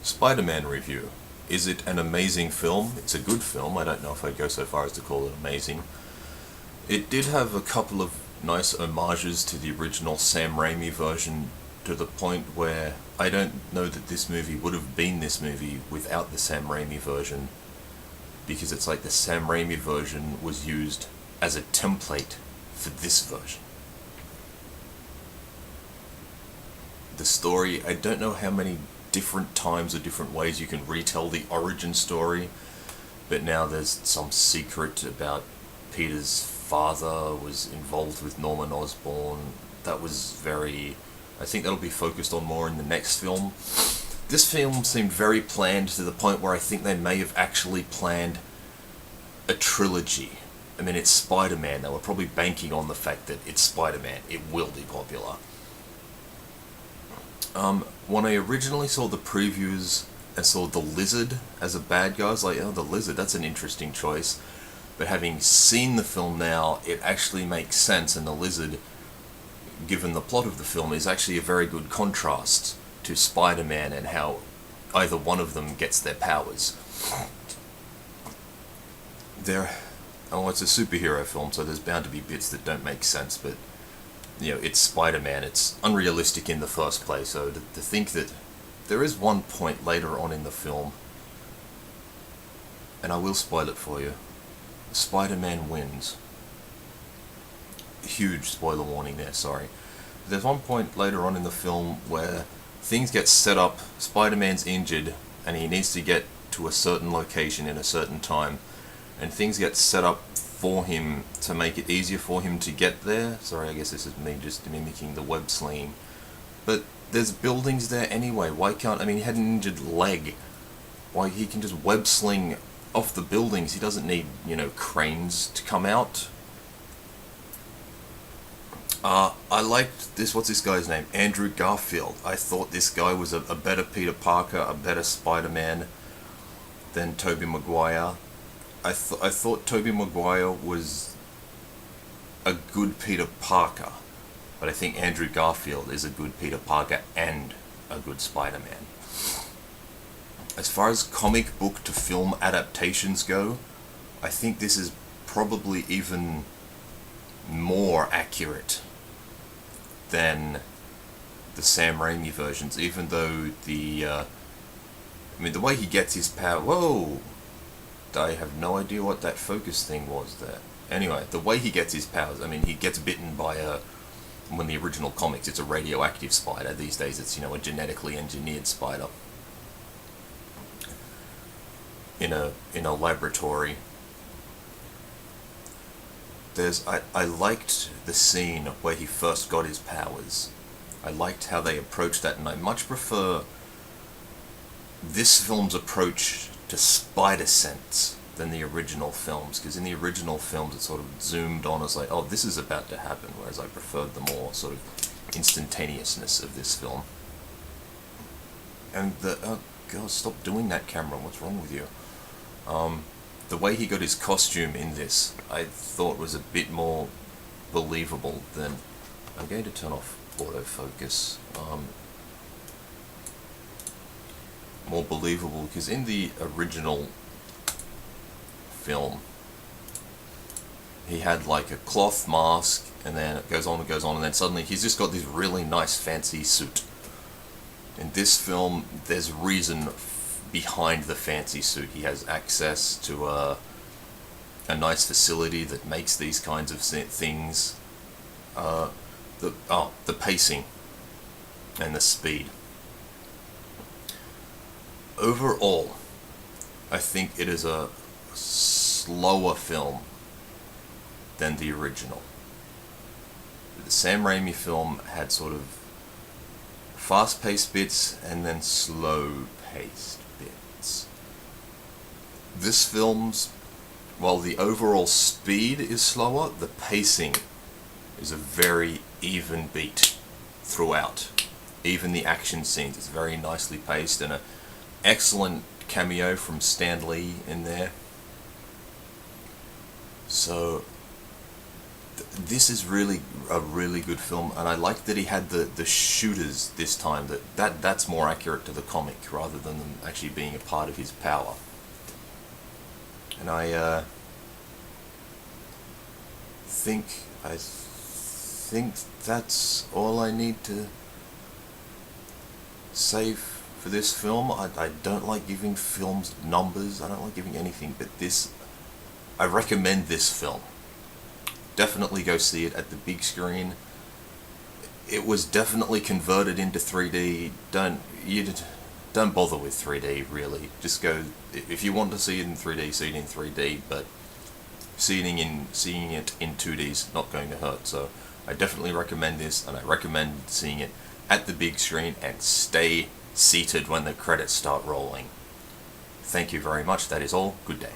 Spider-Man review. Is it an amazing film? It's a good film. I don't know if I'd go so far as to call it amazing. It did have a couple of nice homages to the original Sam Raimi version, to the point where I don't know that this movie would have been this movie without the Sam Raimi version, because it's like the Sam Raimi version was used as a template for this version. The story, I don't know how many different times or different ways you can retell the origin story, but now there's some secret about Peter's father was involved with Norman Osborn. That was I think that'll be focused on more in the next film. This film seemed very planned, to the point where I think they may have actually planned a trilogy. I mean, it's Spider-Man. They were probably banking on the fact that it's Spider-Man. It will be popular. When I originally saw the previews and saw the Lizard as a bad guy, I was like, oh, the Lizard, that's an interesting choice. But having seen the film now, it actually makes sense, and the Lizard, given the plot of the film, is actually a very good contrast to Spider-Man and how either one of them gets their powers. It's a superhero film, so there's bound to be bits that don't make sense, but it's Spider-Man. It's unrealistic in the first place, so to think that there is one point later on in the film, and I will spoil it for you, Spider-Man wins. Huge spoiler warning there, sorry. There's one point later on in the film where things get set up, Spider-Man's injured, and he needs to get to a certain location in a certain time, and things get set up for him to make it easier for him to get there. Sorry, I guess this is me just mimicking the web slinging. But there's buildings there anyway. Why can't, he had an injured leg. Why, he can just web sling off the buildings. He doesn't need, cranes to come out. I liked this, what's this guy's name? Andrew Garfield. I thought this guy was a better Peter Parker, a better Spider-Man than Tobey Maguire. I thought Tobey Maguire was a good Peter Parker, but I think Andrew Garfield is a good Peter Parker and a good Spider-Man. As far as comic book to film adaptations go, I think this is probably even more accurate than the Sam Raimi versions, even though the way he gets his power... Whoa! I have no idea what that focus thing was there. Anyway, the way he gets his powers, he gets bitten by when the original comics, it's a radioactive spider. These days it's, a genetically engineered spider. In a laboratory. I liked the scene where he first got his powers. I liked how they approached that, and I much prefer this film's approach to spider sense than the original films, because in the original films it sort of zoomed on as like, oh, this is about to happen, whereas I preferred the more sort of instantaneousness of this film. And oh god, stop doing that, camera, what's wrong with you? The way he got his costume in this, I thought was a bit more believable than... I'm going to turn off autofocus. More believable, because in the original film he had like a cloth mask, and then it goes on and goes on, and then suddenly he's just got this really nice fancy suit. In this film there's reason behind the fancy suit. He has access to a nice facility that makes these kinds of things. The pacing and the speed. Overall, I think it is a slower film than the original. The Sam Raimi film had sort of fast-paced bits and then slow-paced bits. This film's, while the overall speed is slower, the pacing is a very even beat throughout. Even the action scenes is very nicely paced, and an excellent cameo from Stan Lee in there. So This is really a really good film, and I like that he had the shooters this time. That's more accurate to the comic rather than them actually being a part of his power. And think I think that's all I need to say for this film. I don't like giving films numbers. I don't like giving anything, but this, I recommend this film. Definitely go see it at the big screen. It was definitely converted into 3D. Don't bother with 3D really. Just go, if you want to see it in 3D, see it in 3D. But seeing it in 2D is not going to hurt. So I definitely recommend this, and I recommend seeing it at the big screen, and stay seated when the credits start rolling. Thank you very much. That is all. Good day.